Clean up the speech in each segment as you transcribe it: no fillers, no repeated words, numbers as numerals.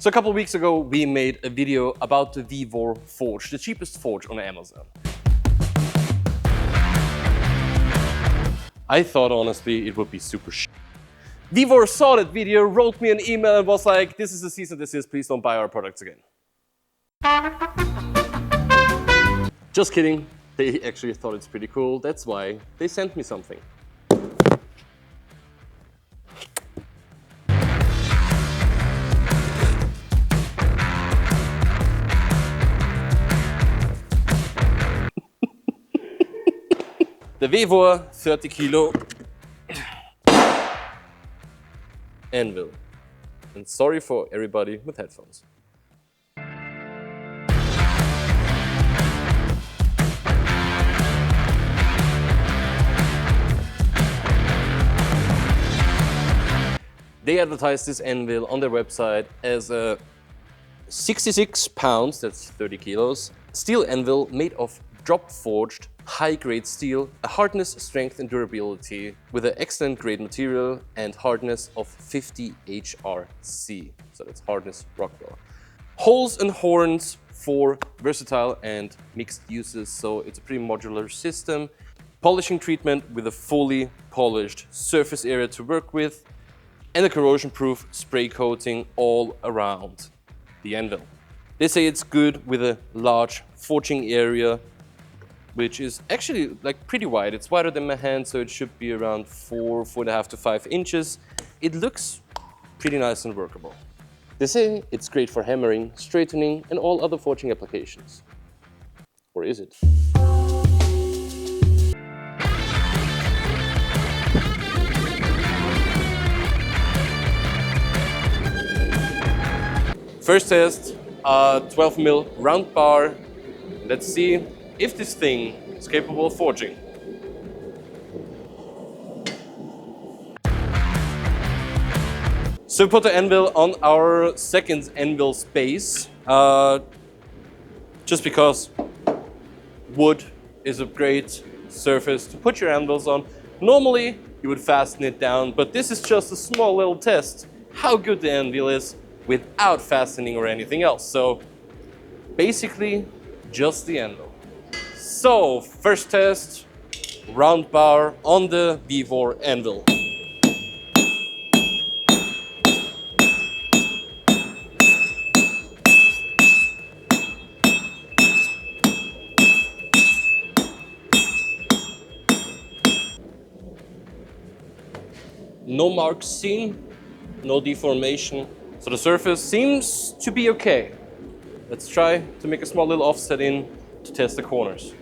So a couple of weeks ago, we made a video about the VEVOR forge, the cheapest forge on Amazon. I thought honestly it would be super shit. VEVOR saw that video, wrote me an email and was like, this is a cease and desist, please don't buy our products again. Just kidding, they actually thought it's pretty cool, that's why they sent me something. The VEVOR 30 kilo Anvil. And sorry for everybody with headphones. They advertised this Anvil on their website as a 66 pounds, that's 30 kilos, steel anvil made of drop-forged, high-grade steel, a hardness, strength and durability with an excellent grade material and hardness of 50 HRC. So that's hardness Rockwell. Holes and horns for versatile and mixed uses, so it's a pretty modular system. Polishing treatment with a fully polished surface area to work with and a corrosion-proof spray coating all around the anvil. They say it's good with a large forging area, which is actually like pretty wide. It's wider than my hand, so it should be around 4.5 to 5 inches. It looks pretty nice and workable. They say it's great for hammering, straightening, and all other forging applications. Or is it? First test, 12mm round bar. Let's see if this thing is capable of forging. So we put the anvil on our second anvil space, just because wood is a great surface to put your anvils on. Normally you would fasten it down, but this is just a small little test how good the anvil is without fastening or anything else. So basically just the anvil. So first test, round bar on the VEVOR anvil. No marks seen, no deformation. So the surface seems to be okay. Let's try to make a small little offset in to test the corners.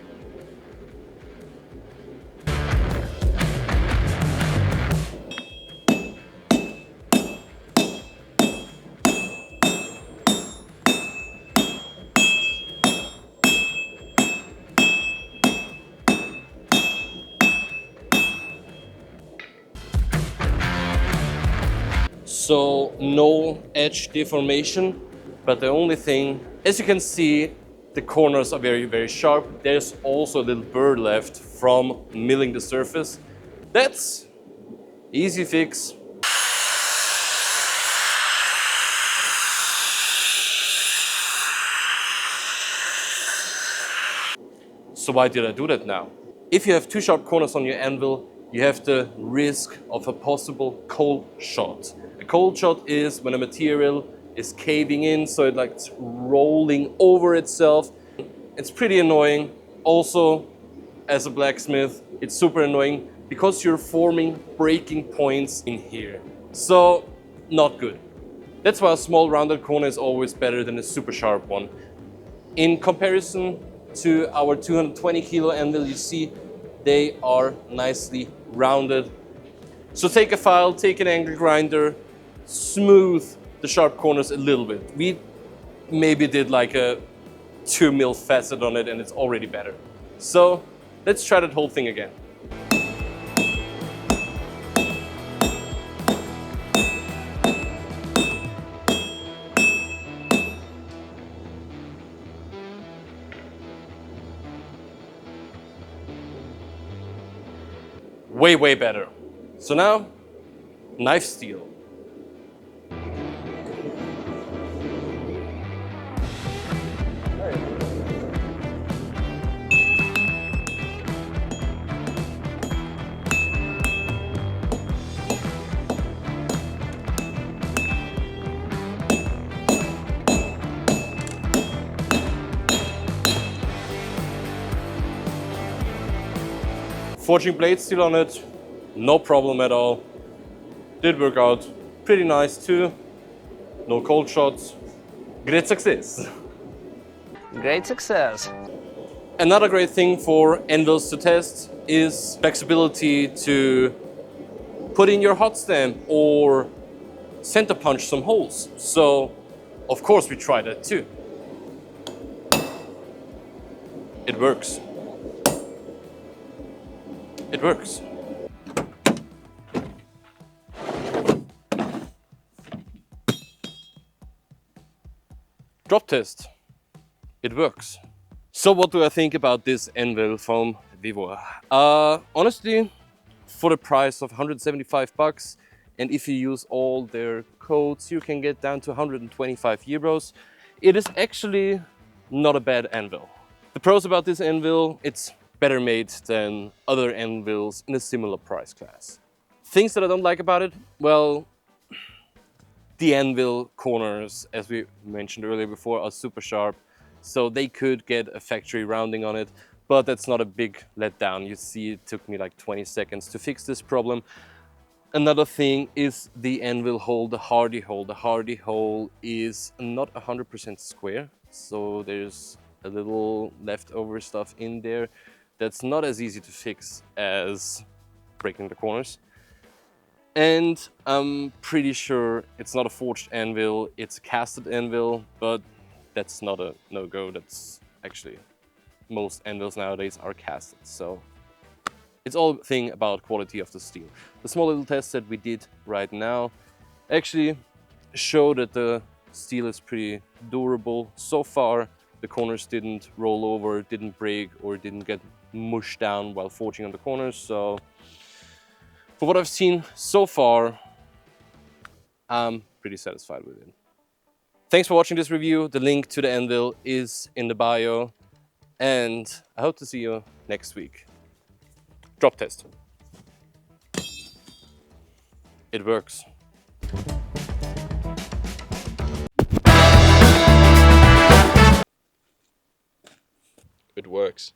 So no edge deformation, but the only thing, as you can see, the corners are very, very sharp. There's also a little burr left from milling the surface. That's easy fix. So why did I do that now? If you have two sharp corners on your anvil, you have the risk of a possible cold shot. A cold shot is when a material is caving in, so it's rolling over itself. It's pretty annoying. Also, as a blacksmith, it's super annoying because you're forming breaking points in here. So, not good. That's why a small rounded corner is always better than a super sharp one. In comparison to our 220 kilo anvil, you see they are nicely rounded. So take a file, take an angle grinder, smooth the sharp corners a little bit. We maybe did like a 2mm facet on it and it's already better. So let's try that whole thing again. Way, way better. So now, knife steel. Forging blades still on it, no problem at all. Did work out pretty nice too. No cold shots. Great success. Great success. Another great thing for anvils to test is flexibility to put in your hot stamp or center punch some holes. So, of course, we tried that too. It works. It works. Drop test. It works. So what do I think about this anvil from VEVOR? Honestly, for the price of 175 bucks, and if you use all their codes, you can get down to 125 euros. It is actually not a bad anvil. The pros about this anvil, it's better made than other anvils in a similar price class. Things that I don't like about it, well, the anvil corners, as we mentioned earlier before, are super sharp, so they could get a factory rounding on it, but that's not a big letdown. You see, it took me like 20 seconds to fix this problem. Another thing is the anvil hole, the hardy hole. The hardy hole is not 100% square, so there's a little leftover stuff in there that's not as easy to fix as breaking the corners. And I'm pretty sure it's not a forged anvil, it's a casted anvil, but that's not a no-go. That's actually, most anvils nowadays are casted, so it's all a thing about quality of the steel. The small little test that we did right now actually show that the steel is pretty durable. So far, the corners didn't roll over, didn't break, or didn't get mushed down while forging on the corners, so for what I've seen so far, I'm pretty satisfied with it. Thanks for watching this review. The link to the anvil is in the bio, and I hope to see you next week. Drop test. It works. It works.